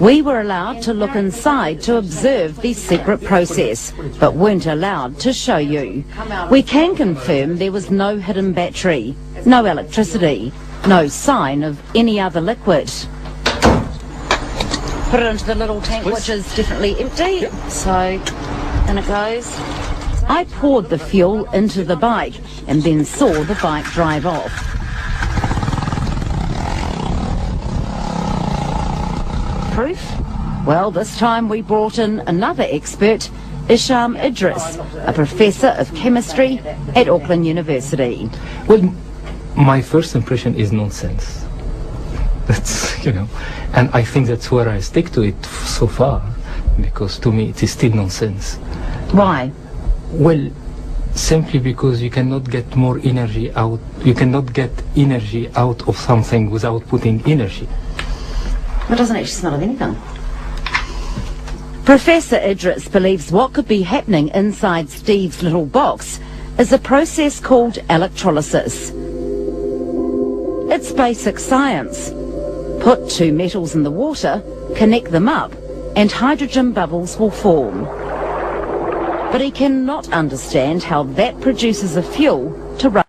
We were allowed to look inside to observe the secret process, but weren't allowed to show you. We can confirm there was no hidden battery, no electricity, no sign of any other liquid. Put it into the little tank, which is definitely empty. So, in it goes. I poured the fuel into the bike and then saw the bike drive off. Proof? Well, this time we brought in another expert, Isham Idris, a professor of chemistry at Auckland University. Well, my first impression is nonsense. That's, and I think that's where I stick to it so far, because to me it is still nonsense. Why? Well, simply because you cannot get more energy out, you cannot get energy out of something without putting energy. It doesn't actually smell of anything. Professor Idris believes what could be happening inside Steve's little box is a process called electrolysis. It's basic science. Put two metals in the water, connect them up, and hydrogen bubbles will form. But he cannot understand how that produces a fuel to run.